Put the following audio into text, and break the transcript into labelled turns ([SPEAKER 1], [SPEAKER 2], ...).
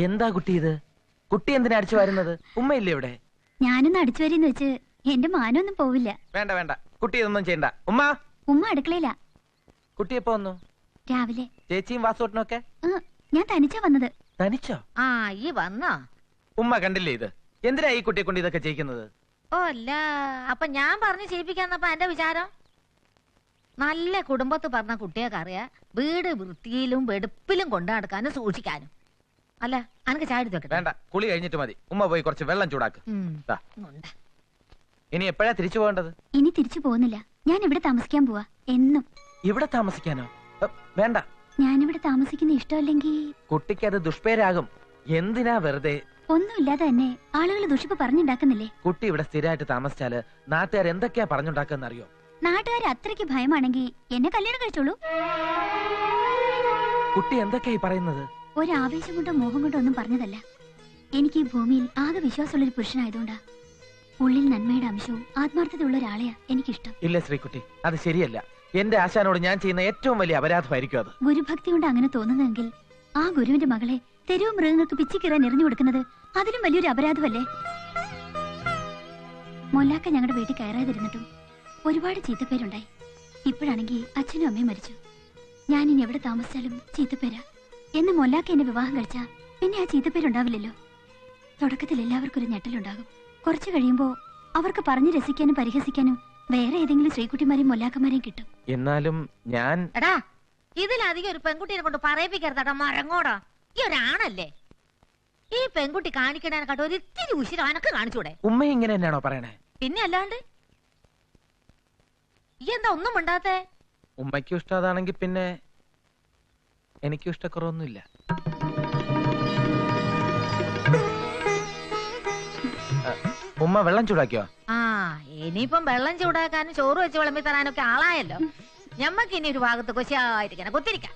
[SPEAKER 1] എന്താ കുട്ടി ഇത്? കുട്ടി എന്തിനാ അടിച്ചു വരുന്നത്? ഉമ്മയില്ലേ ഇവിടെ?
[SPEAKER 2] ഞാനൊന്ന് അടിച്ചു വരെന്ന് വെച്ച് എന്റെ മാനൊന്നും പോവില്ല.
[SPEAKER 1] വേണ്ട വേണ്ട, കുട്ടി ഇതൊന്നും ചെയ്യണ്ട. ഉമ്മ
[SPEAKER 2] ഉമ്മ അടുക്കളയില.
[SPEAKER 1] കുട്ടി എപ്പോ വന്നു?
[SPEAKER 2] രാവിലെ.
[SPEAKER 1] ചേച്ചിയും വാസോട്ടനൊക്കെ?
[SPEAKER 2] ഞാൻ തനിച്ചാ വന്നത്.
[SPEAKER 1] തനിച്ചോ?
[SPEAKER 3] ആ ഈ വന്നോ?
[SPEAKER 1] ഉമ്മ കണ്ടില്ലേ ഇത്? എന്തിനാ ഈ കുട്ടിയെ കൊണ്ട് ഇതൊക്കെ ചെയ്യിക്കുന്നത്?
[SPEAKER 3] ഓ അല്ല, അപ്പൊ ഞാൻ പറഞ്ഞു ചെയ്യിപ്പിക്കാന്നപ്പോ എന്റെ വിചാരം? നല്ല കുടുംബത്ത് പറഞ്ഞ കുട്ടിയൊക്കെ അറിയാ വീട് വൃത്തിയിലും വെടുപ്പിലും കൊണ്ടു നടക്കാനും സൂക്ഷിക്കാനും. അല്ല അനക്ക് ചായ എടുത്ത് വെക്കട്ടെ?
[SPEAKER 1] വേണ്ട, കുളി കഴിഞ്ഞിട്ട് മതി. ഉമ്മ പോയി കുറച്ച് വെള്ളം ചൂടാക്ക്. ദാ. ഇനി എപ്പോഴാ തിരിച്ചു പോകേണ്ടത്?
[SPEAKER 2] ഇനി തിരിച്ചു പോകുന്നില്ല. ഞാൻ ഇവിടെ താമസിക്കാൻ പോവാ. എന്നും.
[SPEAKER 1] ഇവിടെ താമസിക്കാനോ? വേണ്ട.
[SPEAKER 2] ഞാനിവിടെ താമസിക്കുന്ന ഇഷ്ടമല്ലെങ്കിൽ
[SPEAKER 1] കുട്ടിക്ക് അത് ദുഷ്പേരാകും. എന്തിനാ വെറുതെ?
[SPEAKER 2] ഒന്നുമില്ലാതെ തന്നെ ആളുകൾ ദുഷിപ്പ് പറഞ്ഞുണ്ടാക്കുന്നില്ലേ?
[SPEAKER 1] കുട്ടി ഇവിടെ സ്ഥിരമായിട്ട് താമസിച്ചാല് നാട്ടുകാർ എന്തൊക്കെയാ പറഞ്ഞുണ്ടാക്കുന്ന അറിയോ?
[SPEAKER 2] നാട്ടുകാർ അത്രയ്ക്ക് ഭയമാണെങ്കിൽ എന്നെ കല്യാണം കഴിച്ചോളൂ.
[SPEAKER 1] കുട്ടി എന്തൊക്കെയായി പറയുന്നത്?
[SPEAKER 2] ഒരാവേശം കൊണ്ടോ മോഹം കൊണ്ടോ ഒന്നും പറഞ്ഞതല്ല. എനിക്ക് ഈ ഭൂമിയിൽ ആകെ വിശ്വാസമുള്ളൊരു പുരുഷനായതുകൊണ്ടാ. ഉള്ളിൽ നന്മയുടെ അംശവും ആത്മാർത്ഥതയുള്ള ഒരാളെയാ എനിക്കിഷ്ടം.
[SPEAKER 1] ഇല്ല ശ്രീകുട്ടി, അത് ശരിയല്ല. എന്റെ ആശാനോട് ഞാൻ ചെയ്യുന്ന ഏറ്റവും വലിയ അപരാധമായിരിക്കും അത്.
[SPEAKER 2] ഗുരുഭക്തി കൊണ്ട് അങ്ങനെ തോന്നുന്നതെങ്കിൽ ആ ഗുരുവിന്റെ മകളെ തെരുവ് മൃഗങ്ങൾക്ക് പിച്ചിക്കീറാൻ എറിഞ്ഞു കൊടുക്കുന്നത് അതിലും വലിയൊരു അപരാധമല്ലേ? മൊല്ലാക്ക ഞങ്ങളുടെ വീട്ടിൽ കയറാതിരുന്നിട്ടും ഒരുപാട് ചീത്തപ്പേരുണ്ടായി. ഇപ്പോഴാണെങ്കിൽ അച്ഛനും അമ്മയും മരിച്ചു. ഞാൻ ഇനി എവിടെ താമസിച്ചാലും ചീത്തപ്പേരാ. എന്ന് മൊല്ലാക്ക എന്നെ വിവാഹം കഴിച്ചാ പിന്നെ ആ ചീത്തപ്പേരുണ്ടാവില്ലല്ലോ. തുടക്കത്തിൽ എല്ലാവർക്കും ഒരു ഞെട്ടലുണ്ടാകും. കുറച്ചു കഴിയുമ്പോ അവർക്ക് പറഞ്ഞു രസിക്കാനും പരിഹസിക്കാനും വേറെ ഏതെങ്കിലും ശ്രീകുട്ടിമാരെയും മൊല്ലാക്കന്മാരെയും കിട്ടും.
[SPEAKER 1] എന്നാലും ഞാൻ
[SPEAKER 3] എടാ ഇതിലധികം ഒരു പെൺകുട്ടിയെ കൊണ്ട് പറയിപ്പിക്കരുതടാ മരങ്ങോടാ. ഈ ഒരാണല്ലേ? ഈ പെൺകുട്ടി കാണിക്കണേനെക്കാട്ട് ഒരു ഇത്തിരി ഉശിരം അനക്ക് കാണിച്ചൂടെ?
[SPEAKER 1] ഉമ്മ ഇങ്ങനെ തന്നെയാണോ പറയണേ?
[SPEAKER 3] പിന്നെ അല്ലാണ്ട് ഈ എന്താ ഒന്നും ഉണ്ടാത്തേ?
[SPEAKER 1] ഉമ്മയ്ക്കും ഇഷ്ടം അതാണെങ്കിൽ പിന്നെ എനിക്കും ഇഷ്ടക്കുറവൊന്നുമില്ല. ഉമ്മ വെള്ളം ചൂടാക്കിയോ?
[SPEAKER 3] ആ ഇനിയിപ്പം വെള്ളം ചൂടാക്കാനും ചോറ് വെച്ച് വിളമ്പി തരാനൊക്കെ ആളായല്ലോ. ഞമ്മക്ക് ഇനി ഒരു ഭാഗത്ത് കൊശായിരിക്കണം കുത്തിരിക്കാം.